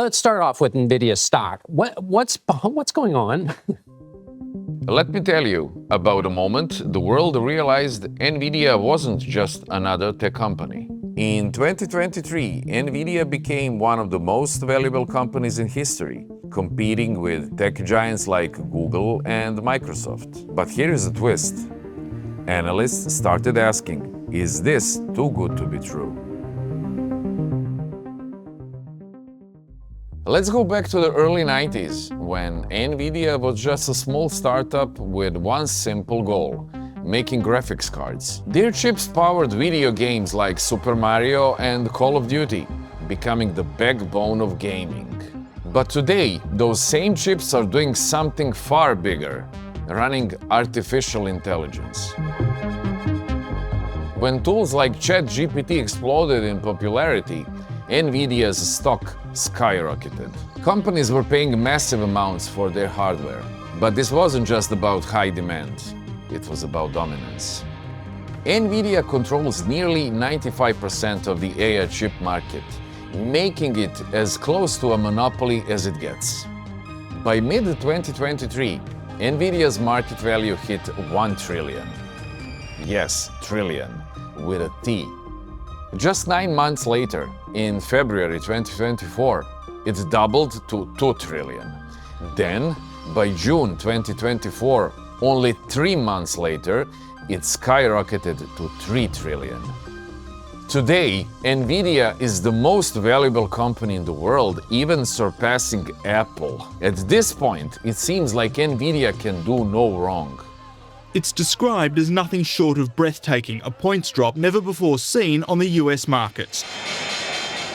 let's start off with Nvidia stock. What's going on? Let me tell you about a moment the world realized Nvidia wasn't just another tech company. In 2023, Nvidia became one of the most valuable companies in history, competing with tech giants like Google and Microsoft. But here is a twist. Analysts started asking, is this too good to be true? Let's go back to the early 90s, when Nvidia was just a small startup with one simple goal: making graphics cards. Their chips powered video games like Super Mario and Call of Duty, becoming the backbone of gaming. But today, those same chips are doing something far bigger, running artificial intelligence. When tools like ChatGPT exploded in popularity, Nvidia's stock skyrocketed. Companies were paying massive amounts for their hardware. But this wasn't just about high demand, it was about dominance. Nvidia controls nearly 95% of the AI chip market, making it as close to a monopoly as it gets. By mid-2023, Nvidia's market value hit 1 trillion. Yes, trillion, with a T. Just 9 months later, in February 2024, it doubled to 2 trillion. Then, by June 2024, only 3 months later, it skyrocketed to 3 trillion. Today, Nvidia is the most valuable company in the world, even surpassing Apple. At this point, it seems like Nvidia can do no wrong. It's described as nothing short of breathtaking, a points drop never before seen on the US markets.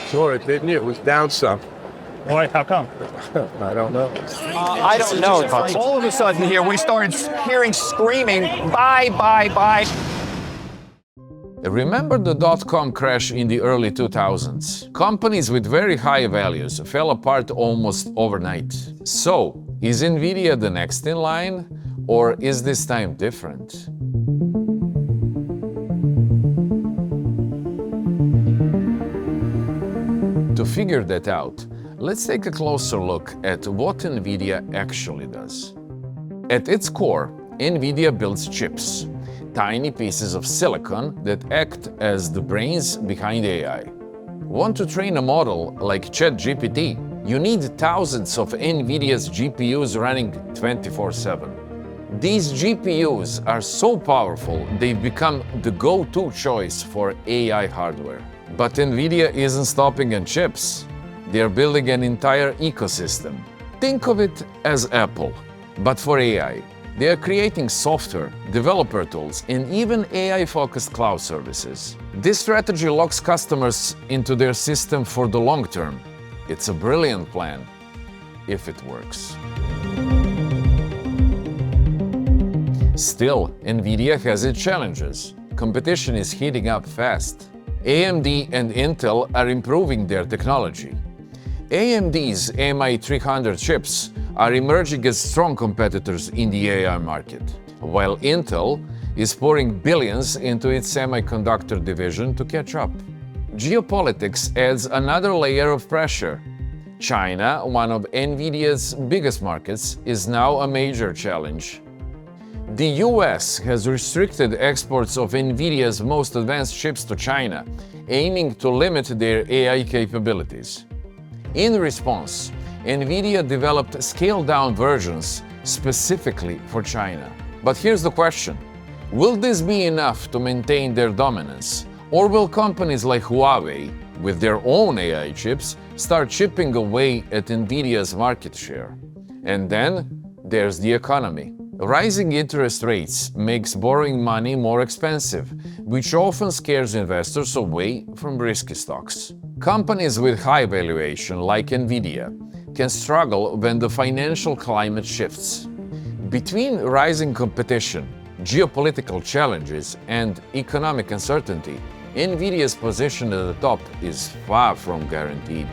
Saw it, didn't you? It was down some. Why? How come? I don't know. I don't know. All of a sudden here, we started hearing screaming, buy, buy, buy. Remember the dot-com crash in the early 2000s? Companies with very high values fell apart almost overnight. So, is Nvidia the next in line? Or is this time different? To figure that out, let's take a closer look at what Nvidia actually does. At its core, Nvidia builds chips, tiny pieces of silicon that act as the brains behind AI. Want to train a model like ChatGPT? You need thousands of Nvidia's GPUs running 24/7. These GPUs are so powerful, they've become the go-to choice for AI hardware. But Nvidia isn't stopping on chips. They're building an entire ecosystem. Think of it as Apple, but for AI. They are creating software, developer tools, and even AI-focused cloud services. This strategy locks customers into their system for the long term. It's a brilliant plan, if it works. Still, Nvidia has its challenges. Competition is heating up fast. AMD and Intel are improving their technology. AMD's MI300 chips are emerging as strong competitors in the AI market, while Intel is pouring billions into its semiconductor division to catch up. Geopolitics adds another layer of pressure. China, one of Nvidia's biggest markets, is now a major challenge. The US has restricted exports of Nvidia's most advanced chips to China, aiming to limit their AI capabilities. In response, Nvidia developed scaled-down versions specifically for China. But here's the question: will this be enough to maintain their dominance? Or will companies like Huawei, with their own AI chips, start chipping away at Nvidia's market share? And then there's the economy. Rising interest rates makes borrowing money more expensive, which often scares investors away from risky stocks. Companies with high valuation, like Nvidia, can struggle when the financial climate shifts. Between rising competition, geopolitical challenges, and economic uncertainty, Nvidia's position at the top is far from guaranteed.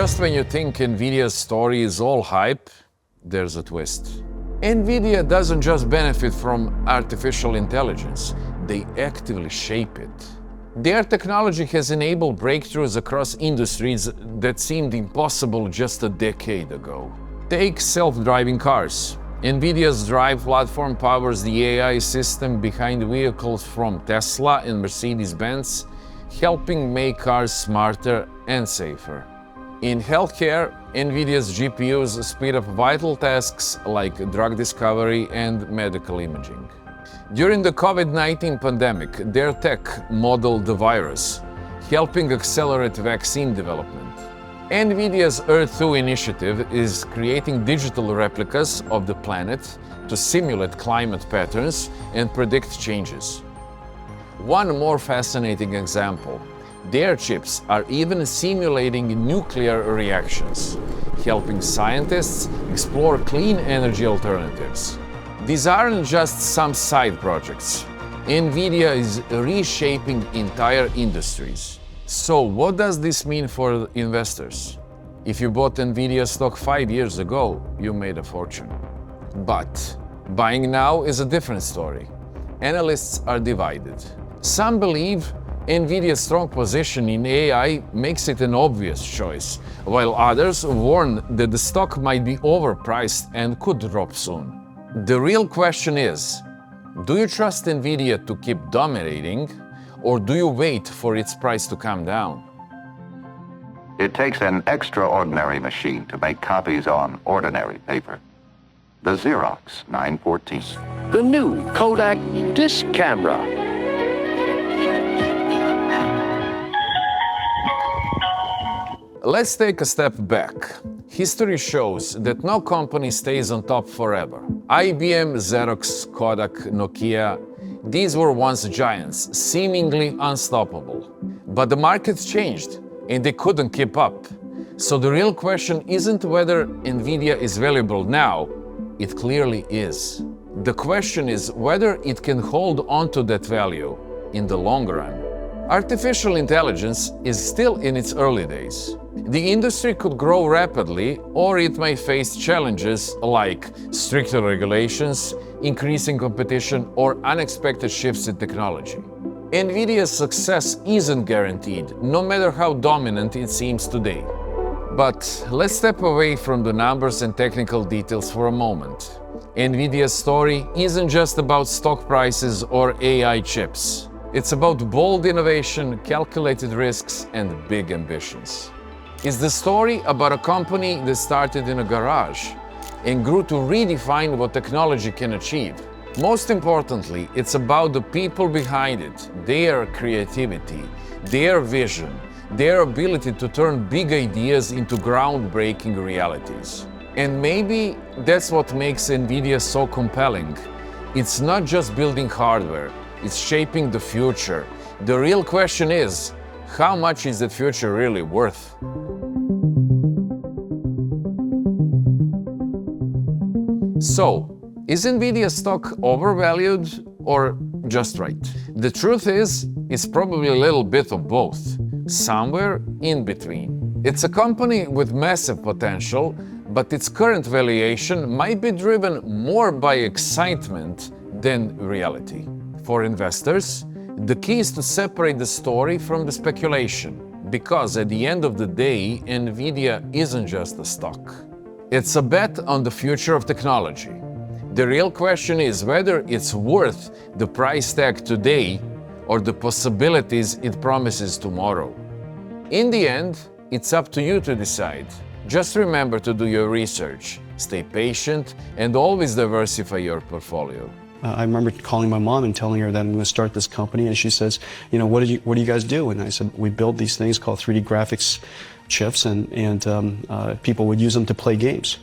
Just when you think Nvidia's story is all hype, there's a twist. Nvidia doesn't just benefit from artificial intelligence. they actively shape it. Their technology has enabled breakthroughs across industries that seemed impossible just a decade ago. Take self-driving cars. Nvidia's Drive platform powers the AI system behind vehicles from Tesla and Mercedes-Benz, helping make cars smarter and safer. In healthcare, Nvidia's GPUs speed up vital tasks like drug discovery and medical imaging. During the COVID-19 pandemic, their tech modeled the virus, helping accelerate vaccine development. Nvidia's Earth 2 initiative is creating digital replicas of the planet to simulate climate patterns and predict changes. One more fascinating example. Their chips are even simulating nuclear reactions, helping scientists explore clean energy alternatives. These aren't just some side projects. Nvidia is reshaping entire industries. So what does this mean for investors? If you bought Nvidia stock 5 years ago, you made a fortune. But buying now is a different story. Analysts are divided. Some believe Nvidia's strong position in AI makes it an obvious choice, while others warn that the stock might be overpriced and could drop soon. The real question is, do you trust Nvidia to keep dominating, or do you wait for its price to come down? It takes an extraordinary machine to make copies on ordinary paper. The Xerox 914. The new Kodak disc camera. Let's take a step back. History shows that no company stays on top forever. IBM, Xerox, Kodak, Nokia, these were once giants, seemingly unstoppable. But the markets changed, and they couldn't keep up. So the real question isn't whether Nvidia is valuable now, it clearly is. The question is whether it can hold on to that value in the long run. Artificial intelligence is still in its early days. The industry could grow rapidly, or it may face challenges like stricter regulations, increasing competition, or unexpected shifts in technology. Nvidia's success isn't guaranteed, no matter how dominant it seems today. But let's step away from the numbers and technical details for a moment. Nvidia's story isn't just about stock prices or AI chips. It's about bold innovation, calculated risks, and big ambitions. It's the story about a company that started in a garage and grew to redefine what technology can achieve. Most importantly, it's about the people behind it, their creativity, their vision, their ability to turn big ideas into groundbreaking realities. And maybe that's what makes Nvidia so compelling. It's not just building hardware, it's shaping the future. The real question is, how much is that future really worth? So, is Nvidia stock overvalued or just right? The truth is, it's probably a little bit of both, somewhere in between. It's a company with massive potential, but its current valuation might be driven more by excitement than reality. For investors, the key is to separate the story from the speculation, because at the end of the day, Nvidia isn't just a stock. It's a bet on the future of technology. The real question is whether it's worth the price tag today or the possibilities it promises tomorrow. In the end, it's up to you to decide. Just remember to do your research, stay patient, and always diversify your portfolio. I remember calling my mom and telling her that I'm going to start this company, and she says, you know, what do you guys do? And I said, we build these things called 3D graphics chips, and people would use them to play games.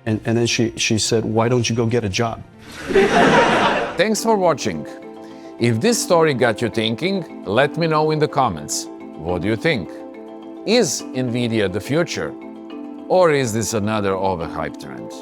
And then she said, why don't you go get a job? Thanks for watching. If this story got you thinking, let me know in the comments. What do you think? Is Nvidia the future? Or is this another overhyped trend?